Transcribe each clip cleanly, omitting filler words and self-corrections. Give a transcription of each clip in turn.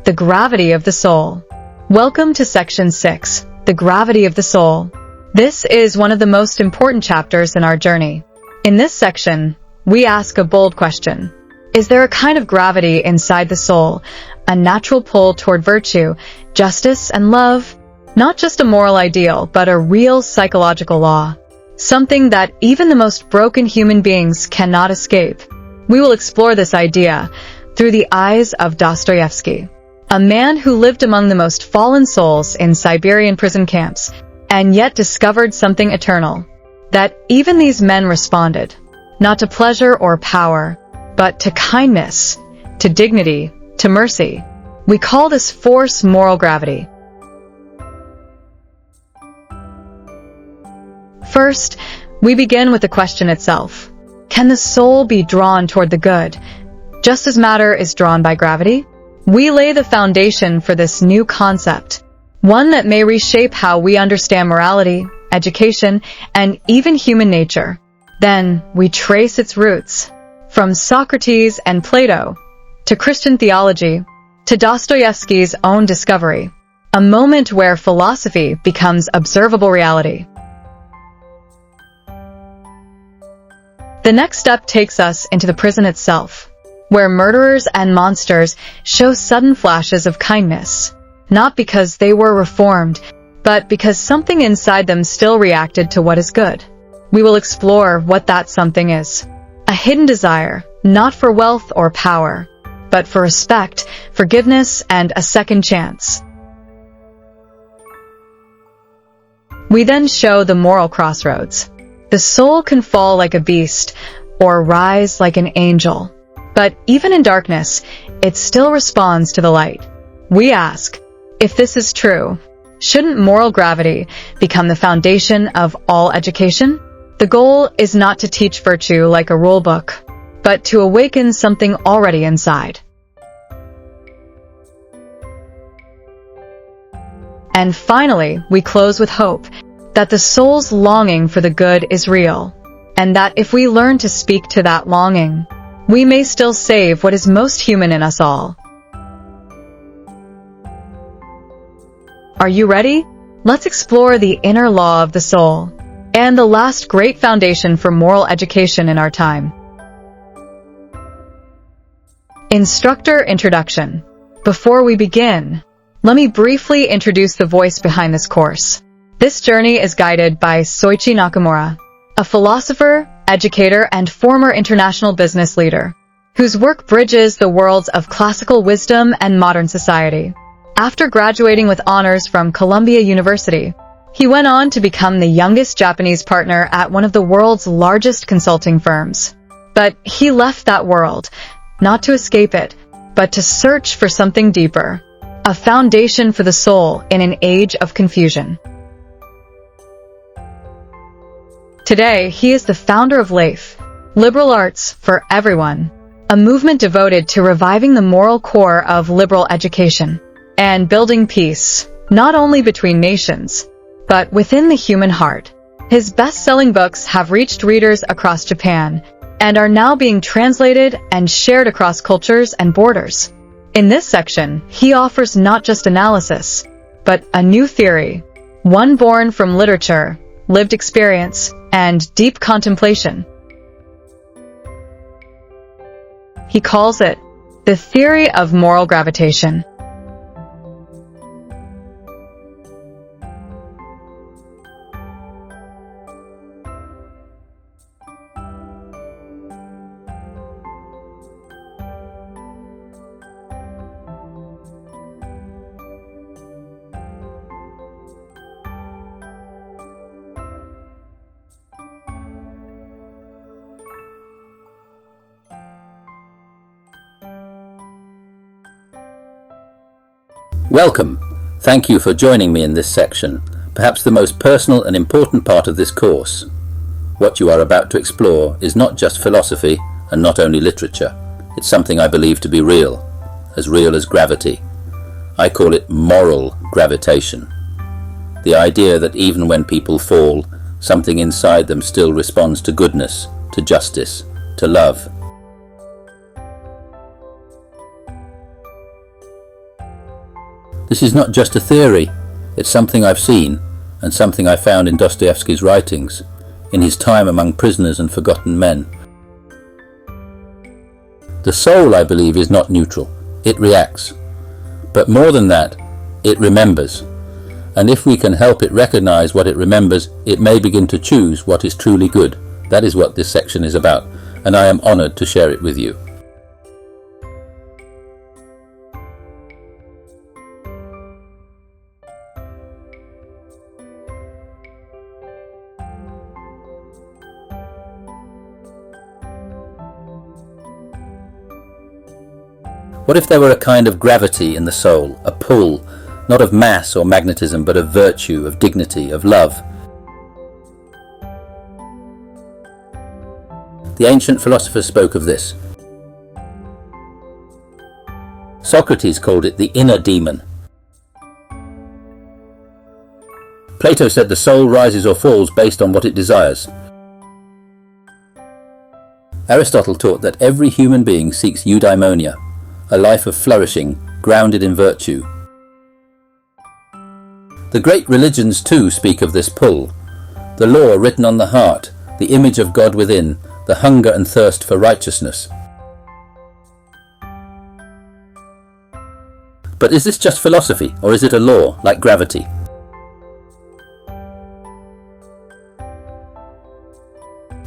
the gravity of the soul. Welcome to Section 6, the gravity of the soul. This is one of the most important chapters in our journey. In this section, we ask a bold question. Is there a kind of gravity inside the soul, a natural pull toward virtue, justice, and love? Not just a moral ideal, but a real psychological law. Something that even the most broken human beings cannot escape. We will explore this idea through the eyes of Dostoevsky, a man who lived among the most fallen souls in Siberian prison camps, and yet discovered something eternal, that even these men responded, not to pleasure or power, but to kindness, to dignity, to mercy. We call this force moral gravity. First, we begin with the question itself. Can the soul be drawn toward the good, just as matter is drawn by gravity? We lay the foundation for this new concept, one that may reshape how we understand morality, education, and even human nature. Then, we trace its roots, from Socrates and Plato, to Christian theology, to Dostoevsky's own discovery, a moment where philosophy becomes observable reality. The next step takes us into the prison itself, where murderers and monsters show sudden flashes of kindness, not because they were reformed, but because something inside them still reacted to what is good. We will explore what that something is. A hidden desire, not for wealth or power, but for respect, forgiveness, and a second chance. We then show the moral crossroads. The soul can fall like a beast, or rise like an angel. But even in darkness, it still responds to the light. We ask, if this is true, shouldn't moral gravity become the foundation of all education? The goal is not to teach virtue like a rule book, but to awaken something already inside. And finally, we close with hope that the soul's longing for the good is real, and that if we learn to speak to that longing, we may still save what is most human in us all. Are you ready? Let's explore the inner law of the soul, and the last great foundation for moral education in our time. Instructor Introduction. Before we begin, let me briefly introduce the voice behind this course. This journey is guided by Soichi Nakamura, a philosopher, educator, and former international business leader, whose work bridges the worlds of classical wisdom and modern society. After graduating with honors from Columbia University, he went on to become the youngest Japanese partner at one of the world's largest consulting firms. But he left that world, not to escape it, but to search for something deeper, a foundation for the soul in an age of confusion. Today, he is the founder of LAIF, Liberal Arts for Everyone, a movement devoted to reviving the moral core of liberal education and building peace, not only between nations, but within the human heart. His best-selling books have reached readers across Japan and are now being translated and shared across cultures and borders. In this section, he offers not just analysis, but a new theory, one born from literature, lived experience, and deep contemplation. He calls it the theory of moral gravitation. Welcome. Thank you for joining me in this section, perhaps the most personal and important part of this course. What you are about to explore is not just philosophy and not only literature. It's something I believe to be real as gravity. I call it moral gravitation. The idea that even when people fall, something inside them still responds to goodness, to justice, to love. This is not just a theory, it's something I've seen, and something I found in Dostoevsky's writings, in his time among prisoners and forgotten men. The soul, I believe, is not neutral. It reacts. But more than that, it remembers. And if we can help it recognize what it remembers, it may begin to choose what is truly good. That is what this section is about, and I am honored to share it with you. What if there were a kind of gravity in the soul, a pull, not of mass or magnetism, but of virtue, of dignity, of love? The ancient philosophers spoke of this. Socrates called it the inner demon. Plato said the soul rises or falls based on what it desires. Aristotle taught that every human being seeks eudaimonia, a life of flourishing, grounded in virtue. The great religions too speak of this pull, the law written on the heart, the image of God within, the hunger and thirst for righteousness. But is this just philosophy, or is it a law, like gravity?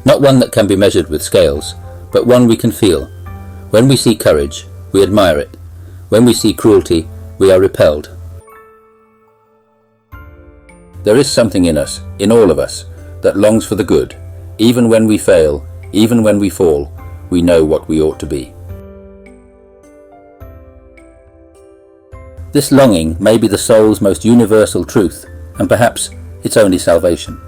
Not one that can be measured with scales, but one we can feel. When we see courage, we admire it. When we see cruelty, we are repelled. There is something in us, in all of us, that longs for the good. Even when we fail, even when we fall, we know what we ought to be. This longing may be the soul's most universal truth, and perhaps its only salvation.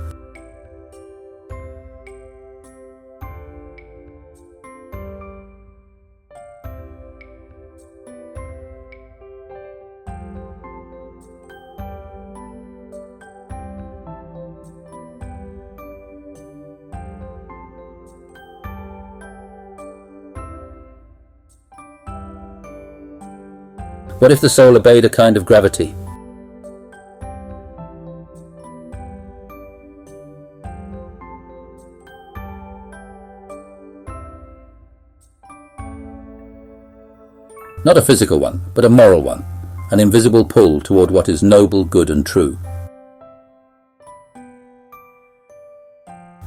What if the soul obeyed a kind of gravity? Not a physical one, but a moral one, an invisible pull toward what is noble, good and true.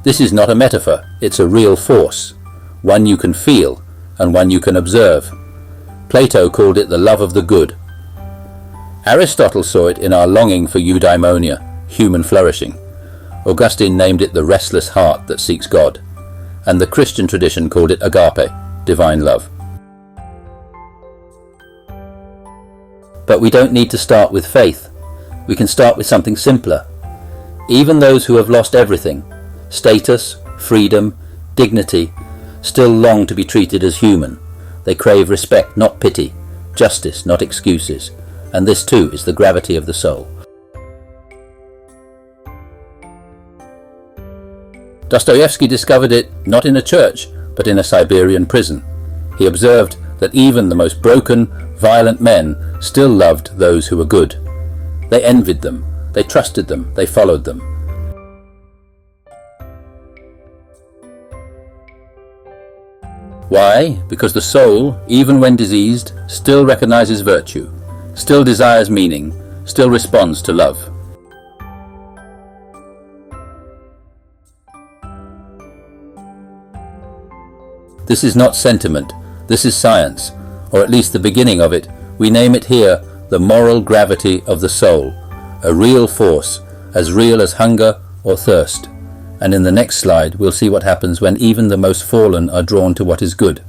This is not a metaphor, it's a real force, one you can feel and one you can observe. Plato called it the love of the good. Aristotle saw it in our longing for eudaimonia, human flourishing. Augustine named it the restless heart that seeks God, and the Christian tradition called it agape, divine love. But we don't need to start with faith. We can start with something simpler. Even those who have lost everything, status, freedom, dignity, still long to be treated as human. They crave respect, not pity, justice, not excuses, and this too is the gravity of the soul. Dostoevsky discovered it not in a church, but in a Siberian prison. He observed that even the most broken, violent men still loved those who were good. They envied them, they trusted them, they followed them. Why? Because the soul, even when diseased, still recognizes virtue, still desires meaning, still responds to love. This is not sentiment, this is science, or at least the beginning of it. We name it here the moral gravity of the soul, a real force, as real as hunger or thirst. And in the next slide we'll see what happens when even the most fallen are drawn to what is good.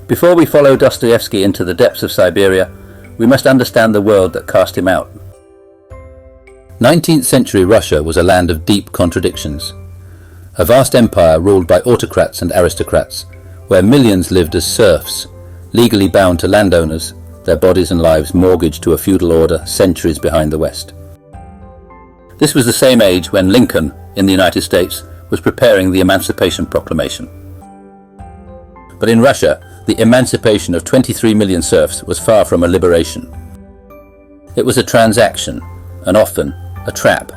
Before we follow Dostoevsky into the depths of Siberia, we must understand the world that cast him out. 19th century Russia was a land of deep contradictions. A vast empire ruled by autocrats and aristocrats, where millions lived as serfs, legally bound to landowners, their bodies and lives mortgaged to a feudal order centuries behind the West. This was the same age when Lincoln, in the United States, was preparing the Emancipation Proclamation. But in Russia, the emancipation of 23 million serfs was far from a liberation. It was a transaction, and often a trap.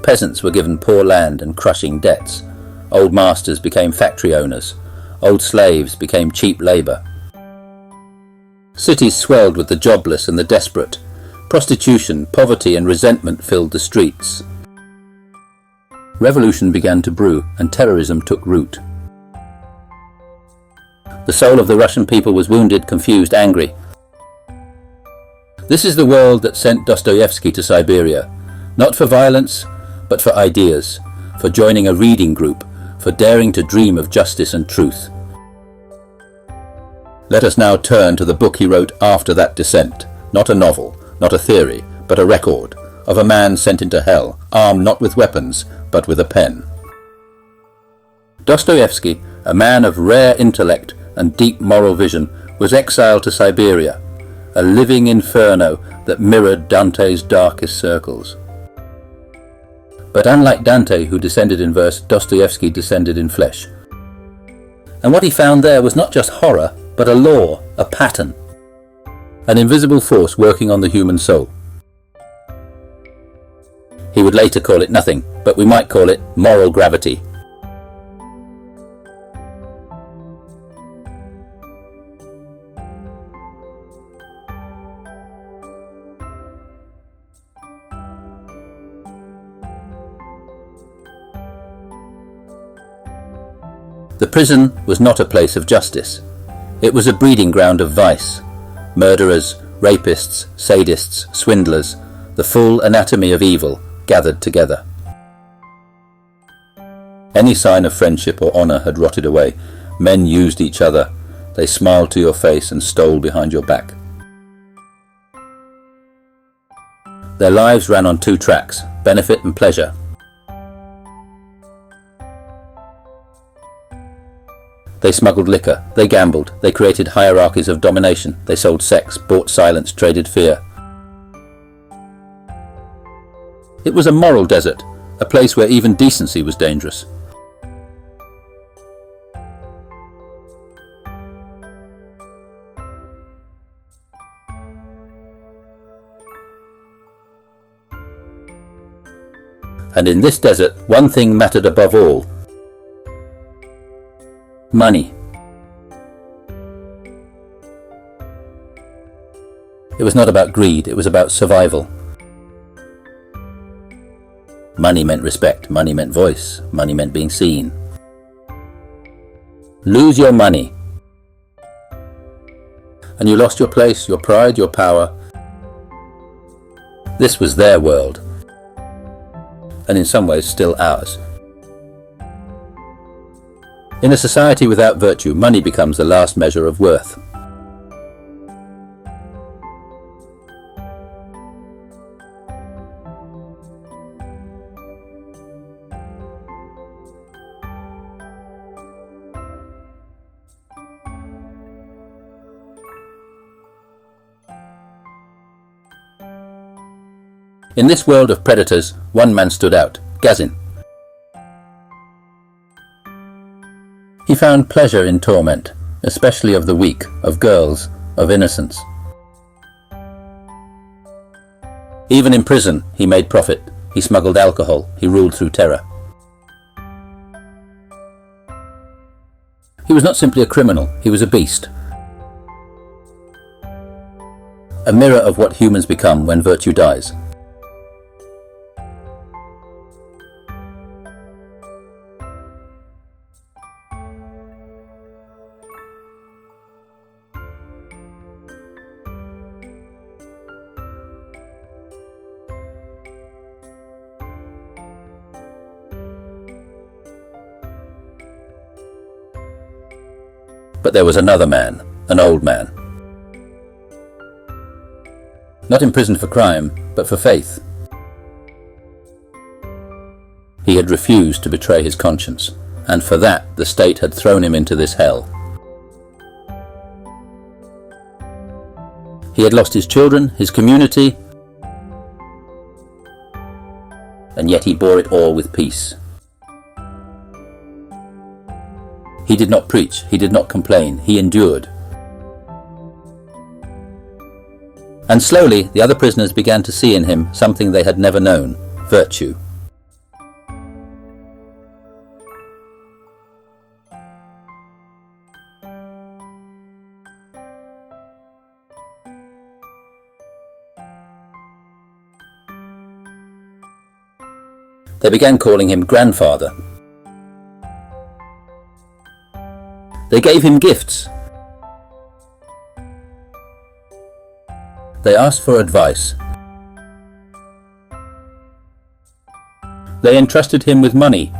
Peasants were given poor land and crushing debts. Old masters became factory owners. Old slaves became cheap labour. Cities swelled with the jobless and the desperate. Prostitution, poverty and resentment filled the streets. Revolution began to brew and terrorism took root. The soul of the Russian people was wounded, confused, angry. This is the world that sent Dostoevsky to Siberia, not for violence, but for ideas, for joining a reading group, for daring to dream of justice and truth. Let us now turn to the book he wrote after that descent, not a novel, not a theory, but a record of a man sent into hell, armed not with weapons, but with a pen. Dostoevsky, a man of rare intellect and deep moral vision, was exiled to Siberia, a living inferno that mirrored Dante's darkest circles. But unlike Dante, who descended in verse, Dostoevsky descended in flesh. And what he found there was not just horror, but a law, a pattern, an invisible force working on the human soul. He would later call it nothing, but we might call it moral gravity. The prison was not a place of justice. It was a breeding ground of vice. Murderers, rapists, sadists, swindlers, the full anatomy of evil gathered together. Any sign of friendship or honour had rotted away. Men used each other. They smiled to your face and stole behind your back. Their lives ran on two tracks, benefit and pleasure. They smuggled liquor, they gambled, they created hierarchies of domination, they sold sex, bought silence, traded fear. It was a moral desert, a place where even decency was dangerous. And in this desert, one thing mattered above all: money. It was not about greed, it was about survival. Money meant respect, money meant voice, money meant being seen. Lose your money, and you lost your place, your pride, your power. This was their world, and in some ways still ours. In a society without virtue, money becomes the last measure of worth. In this world of predators, one man stood out, Gazin. He found pleasure in torment, especially of the weak, of girls, of innocence. Even in prison, he made profit. He smuggled alcohol. He ruled through terror. He was not simply a criminal, he was a beast. A mirror of what humans become when virtue dies. But there was another man, an old man. Not imprisoned for crime, but for faith. He had refused to betray his conscience, and for that the state had thrown him into this hell. He had lost his children, his community, and yet he bore it all with peace. He did not preach, he did not complain, he endured. And slowly the other prisoners began to see in him something they had never known: virtue. They began calling him grandfather. They gave him gifts. They asked for advice. They entrusted him with money,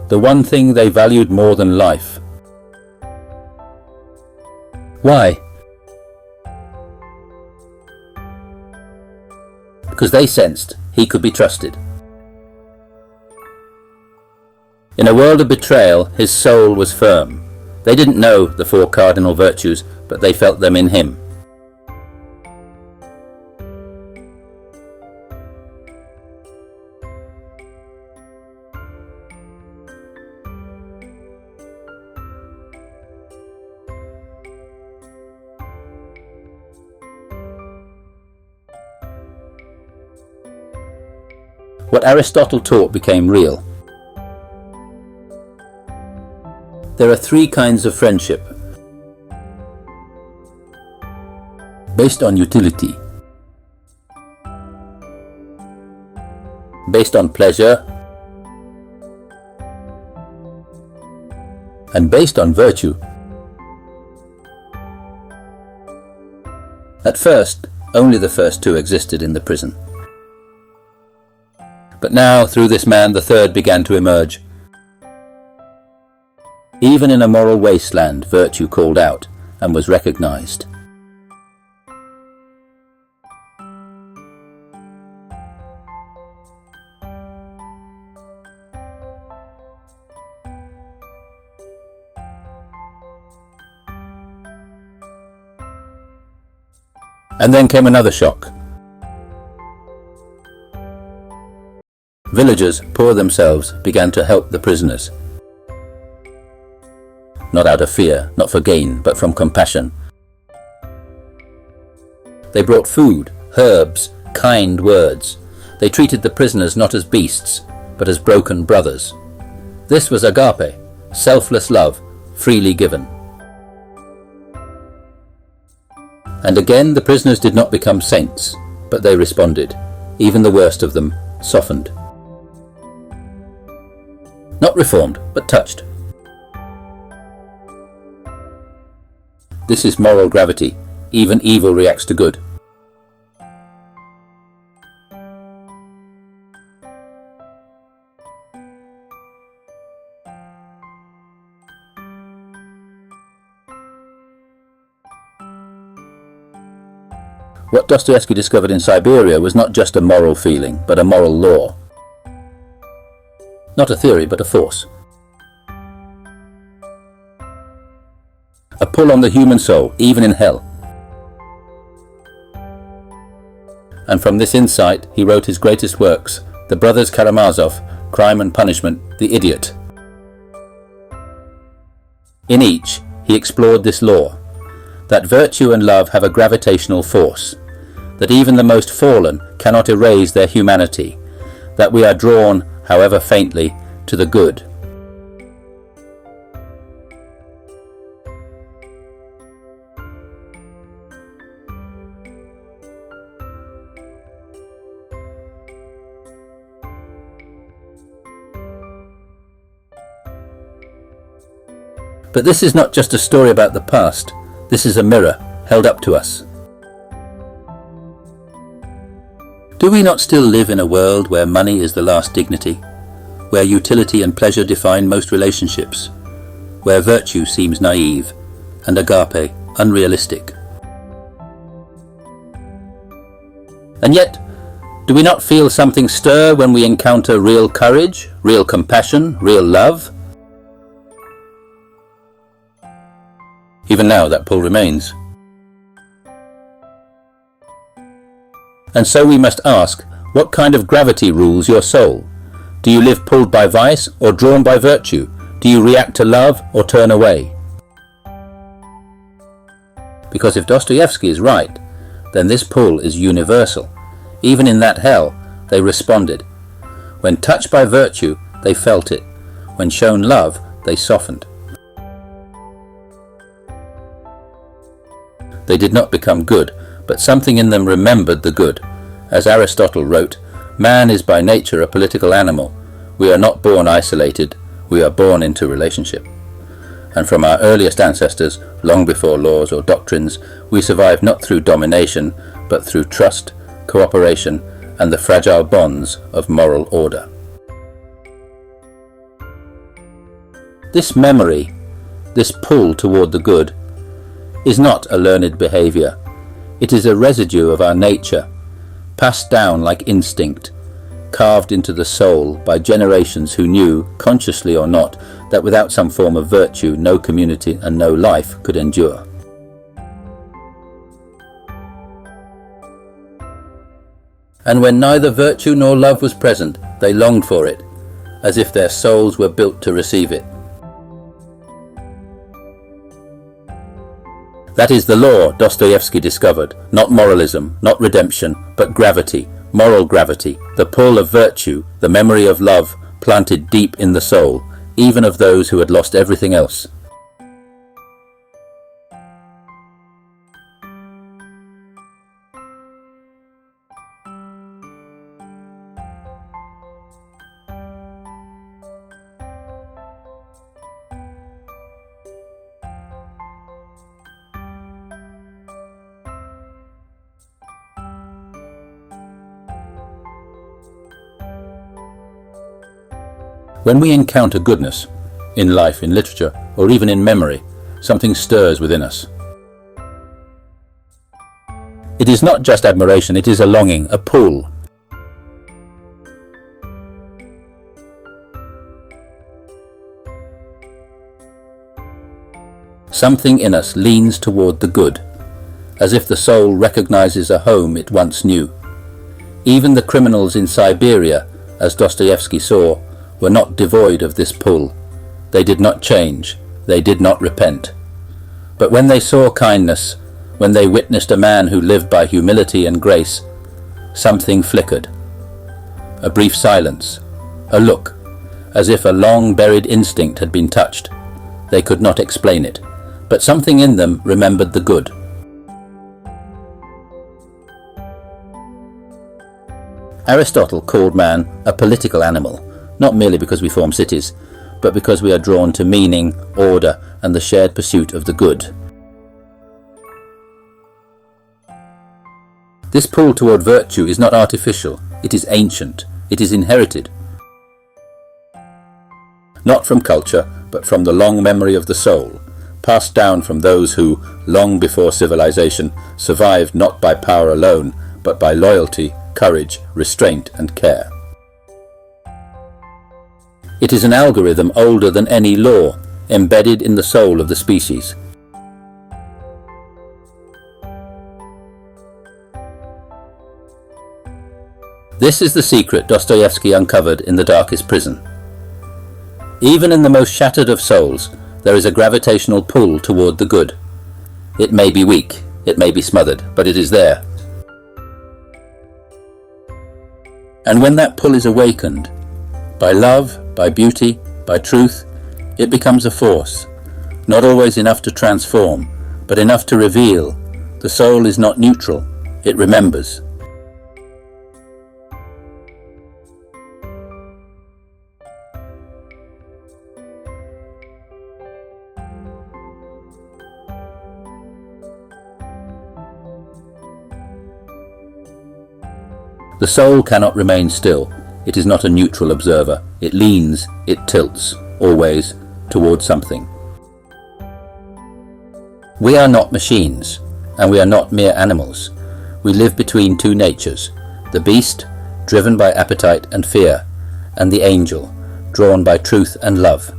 the one thing they valued more than life. Why? Because they sensed he could be trusted. In a world of betrayal, his soul was firm. They didn't know the 4 cardinal virtues, but they felt them in him. What Aristotle taught became real. There are 3 kinds of friendship: based on utility, based on pleasure, and based on virtue. At first, only the first 2 existed in the prison. But now, through this man, the third began to emerge. Even in a moral wasteland, virtue called out and was recognized. And then came another shock. Villagers, poor themselves, began to help the prisoners. Not out of fear, not for gain, but from compassion. They brought food, herbs, kind words. They treated the prisoners not as beasts, but as broken brothers. This was agape, selfless love, freely given. And again the prisoners did not become saints, but they responded. Even the worst of them softened. Not reformed, but touched. This is moral gravity. Even evil reacts to good. What Dostoevsky discovered in Siberia was not just a moral feeling, but a moral law. Not a theory, but a force. A pull on the human soul, even in hell. And from this insight he wrote his greatest works, The Brothers Karamazov, Crime and Punishment, The Idiot. In each he explored this law, that virtue and love have a gravitational force, that even the most fallen cannot erase their humanity, that we are drawn, however faintly, to the good. But this is not just a story about the past. This is a mirror held up to us. Do we not still live in a world where money is the last dignity, where utility and pleasure define most relationships, where virtue seems naive and agape unrealistic. And yet, do we not feel something stir when we encounter real courage, real compassion, real love? Even now that pull remains. And so we must ask, what kind of gravity rules your soul? Do you live pulled by vice or drawn by virtue? Do you react to love or turn away? Because if Dostoevsky is right, then this pull is universal. Even in that hell, they responded. When touched by virtue, they felt it. When shown love, they softened. They did not become good, but something in them remembered the good. As Aristotle wrote, man is by nature a political animal. We are not born isolated, we are born into relationship. And from our earliest ancestors, long before laws or doctrines, we survived not through domination, but through trust, cooperation, and the fragile bonds of moral order. This memory, this pull toward the good, is not a learned behavior. It is a residue of our nature, passed down like instinct, carved into the soul by generations who knew, consciously or not, that without some form of virtue no community and no life could endure. And when neither virtue nor love was present, they longed for it, as if their souls were built to receive it. That is the law Dostoevsky discovered, not moralism, not redemption, but gravity, moral gravity, the pull of virtue, the memory of love planted deep in the soul, even of those who had lost everything else. When we encounter goodness, in life, in literature, or even in memory, something stirs within us. It is not just admiration, it is a longing, a pull. Something in us leans toward the good, as if the soul recognizes a home it once knew. Even the criminals in Siberia, as Dostoevsky saw, were not devoid of this pull. They did not change, they did not repent. But when they saw kindness, when they witnessed a man who lived by humility and grace, something flickered. A brief silence, a look, as if a long-buried instinct had been touched. They could not explain it, but something in them remembered the good. Aristotle called man a political animal, not merely because we form cities, but because we are drawn to meaning, order, and the shared pursuit of the good. This pull toward virtue is not artificial, it is ancient, it is inherited. Not from culture, but from the long memory of the soul, passed down from those who, long before civilization, survived not by power alone, but by loyalty, courage, restraint, and care. It is an algorithm older than any law, embedded in the soul of the species. This is the secret Dostoevsky uncovered in the darkest prison. Even in the most shattered of souls, there is a gravitational pull toward the good. It may be weak, it may be smothered, but it is there. And when that pull is awakened, by love, by beauty, by truth, it becomes a force, not always enough to transform, but enough to reveal. The soul is not neutral, it remembers. The soul cannot remain still. It is not a neutral observer. It leans, it tilts, always, towards something. We are not machines, and we are not mere animals. We live between two natures, the beast, driven by appetite and fear, and the angel, drawn by truth and love.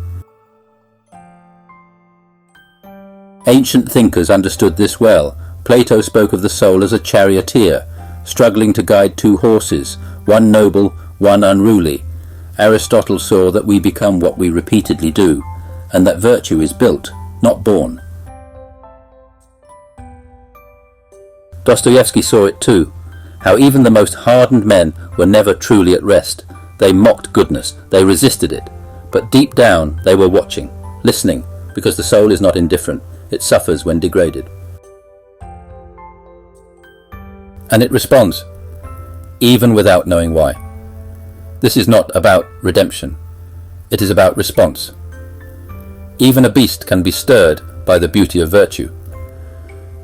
Ancient thinkers understood this well. Plato spoke of the soul as a charioteer, struggling to guide two horses, one noble, one unruly. Aristotle saw that we become what we repeatedly do, and that virtue is built, not born. Dostoevsky saw it too, how even the most hardened men were never truly at rest. They mocked goodness, they resisted it, but deep down they were watching, listening, because the soul is not indifferent, it suffers when degraded. And it responds, even without knowing why. This is not about redemption, it is about response. Even a beast can be stirred by the beauty of virtue.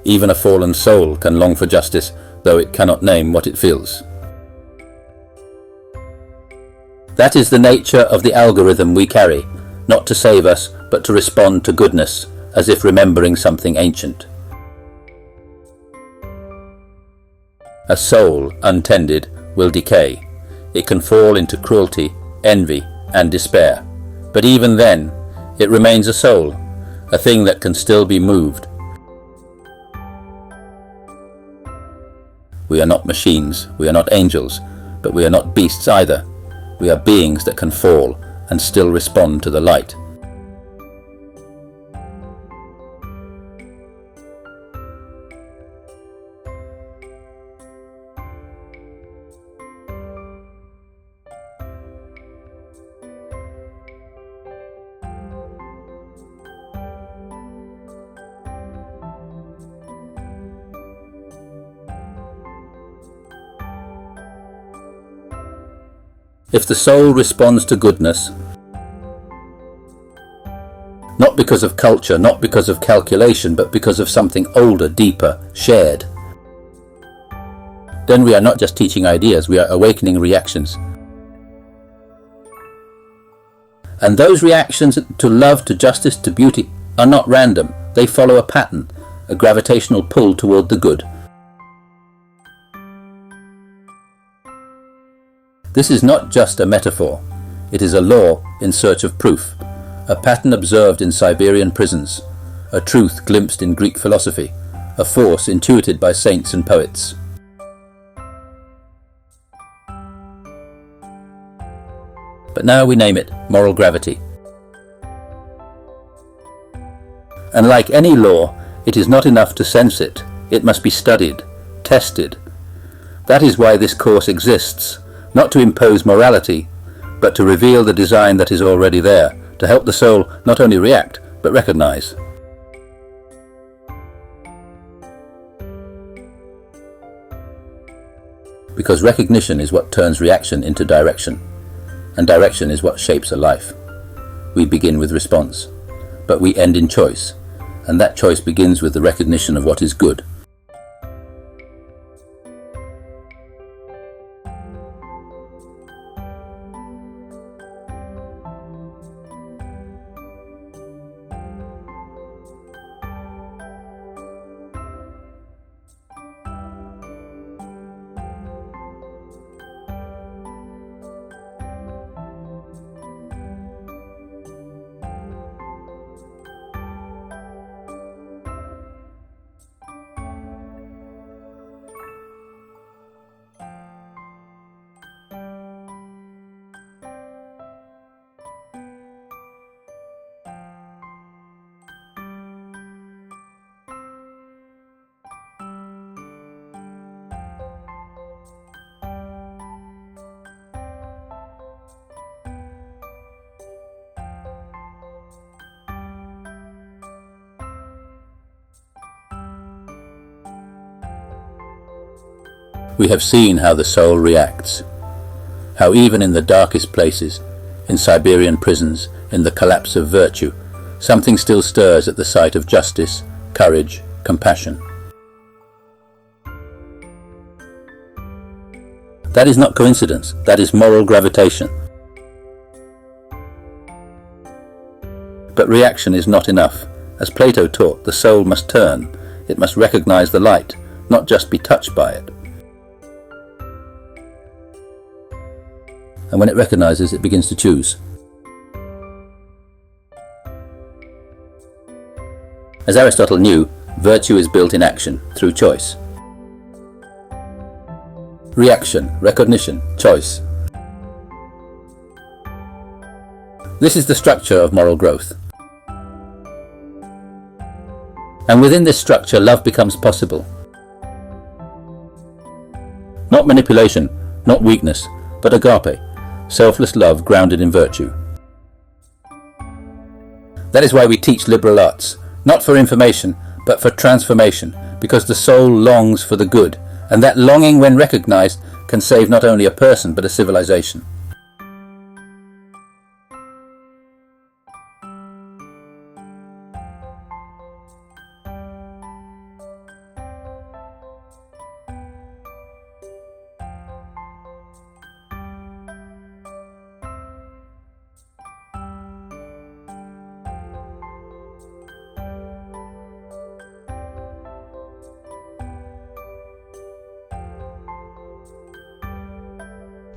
Even a fallen soul can long for justice, though it cannot name what it feels. That is the nature of the algorithm we carry, not to save us, but to respond to goodness, as if remembering something ancient. A soul untended will decay. It can fall into cruelty, envy, and despair. But even then, it remains a soul, a thing that can still be moved. We are not machines, we are not angels, but we are not beasts either. We are beings that can fall and still respond to the light. If the soul responds to goodness, not because of culture, not because of calculation, but because of something older, deeper, shared, then we are not just teaching ideas, we are awakening reactions. And those reactions to love, to justice, to beauty are not random. They follow a pattern, a gravitational pull toward the good. This is not just a metaphor, it is a law in search of proof, a pattern observed in Siberian prisons, a truth glimpsed in Greek philosophy, a force intuited by saints and poets. But now we name it moral gravity. And like any law, it is not enough to sense it, it must be studied, tested. That is why this course exists. Not to impose morality, but to reveal the design that is already there, to help the soul not only react, but recognize. Because recognition is what turns reaction into direction, and direction is what shapes a life. We begin with response, but we end in choice, and that choice begins with the recognition of what is good. We have seen how the soul reacts, how even in the darkest places, in Siberian prisons, in the collapse of virtue, something still stirs at the sight of justice, courage, compassion. That is not coincidence, that is moral gravitation. But reaction is not enough. As Plato taught, the soul must turn. It must recognize the light, not just be touched by it. And when it recognizes, it begins to choose. As Aristotle knew, virtue is built in action, through choice. Reaction, recognition, choice. This is the structure of moral growth. And within this structure, love becomes possible. Not manipulation, not weakness, but agape, selfless love grounded in virtue. That is why we teach liberal arts, not for information, but for transformation, because the soul longs for the good, and that longing, when recognized, can save not only a person, but a civilization.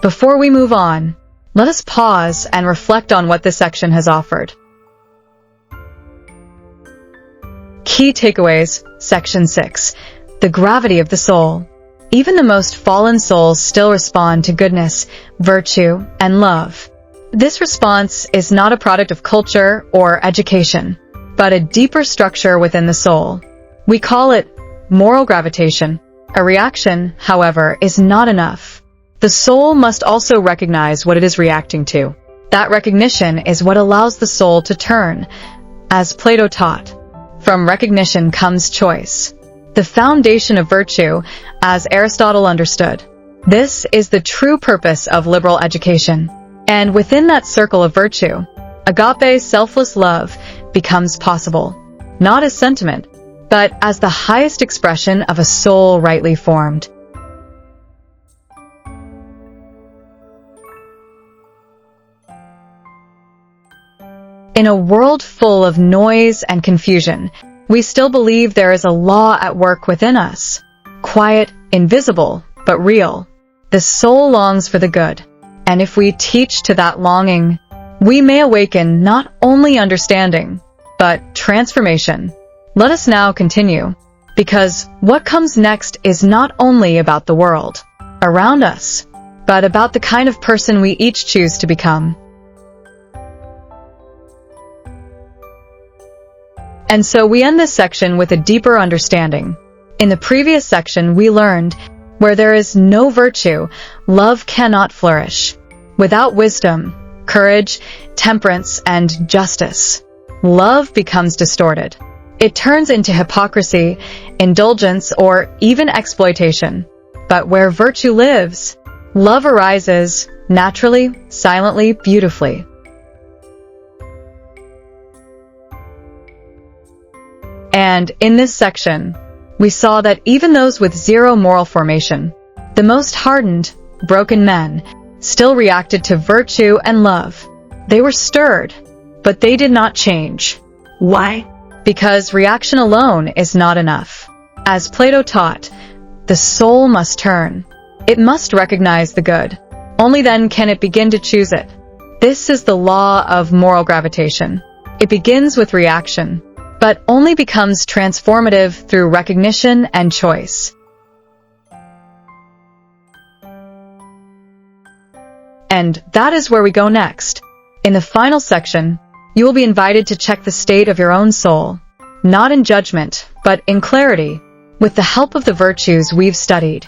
Before we move on, let us pause and reflect on what this section has offered. Key takeaways, Section 6. The gravity of the soul. Even the most fallen souls still respond to goodness, virtue, and love. This response is not a product of culture or education, but a deeper structure within the soul. We call it moral gravitation. A reaction, however, is not enough. The soul must also recognize what it is reacting to. That recognition is what allows the soul to turn. As Plato taught, from recognition comes choice, the foundation of virtue, as Aristotle understood. This is the true purpose of liberal education. And within that circle of virtue, agape, selfless love, becomes possible, not as sentiment, but as the highest expression of a soul rightly formed. In a world full of noise and confusion, we still believe there is a law at work within us. Quiet, invisible, but real. The soul longs for the good, and if we teach to that longing, we may awaken not only understanding, but transformation. Let us now continue, because what comes next is not only about the world around us, but about the kind of person we each choose to become. And so we end this section with a deeper understanding. In the previous section, we learned, where there is no virtue, love cannot flourish. Without wisdom, courage, temperance, and justice, love becomes distorted. It turns into hypocrisy, indulgence, or even exploitation. But where virtue lives, love arises, naturally, silently, beautifully. And in this section, we saw that even those with zero moral formation, the most hardened, broken men, still reacted to virtue and love. They were stirred, but they did not change. Why? Because reaction alone is not enough. As Plato taught, the soul must turn. It must recognize the good. Only then can it begin to choose it. This is the law of moral gravitation. It begins with reaction, but only becomes transformative through recognition and choice. And that is where we go next. In the final section, you will be invited to check the state of your own soul, not in judgment, but in clarity. With the help of the virtues we've studied,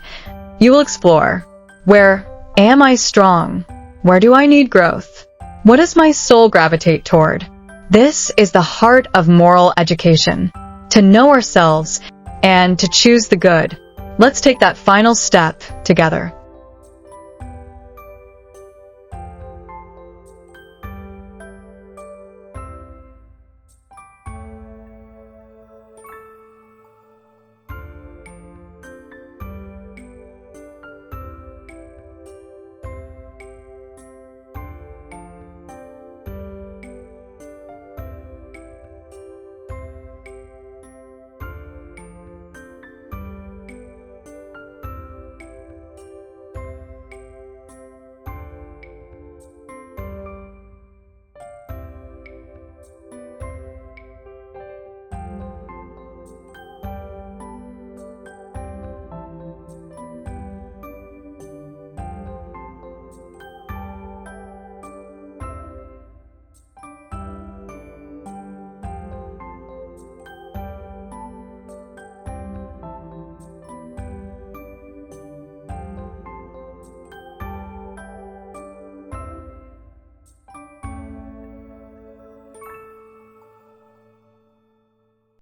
you will explore, where am I strong? Where do I need growth? What does my soul gravitate toward? This is the heart of moral education, to know ourselves and to choose the good. Let's take that final step together.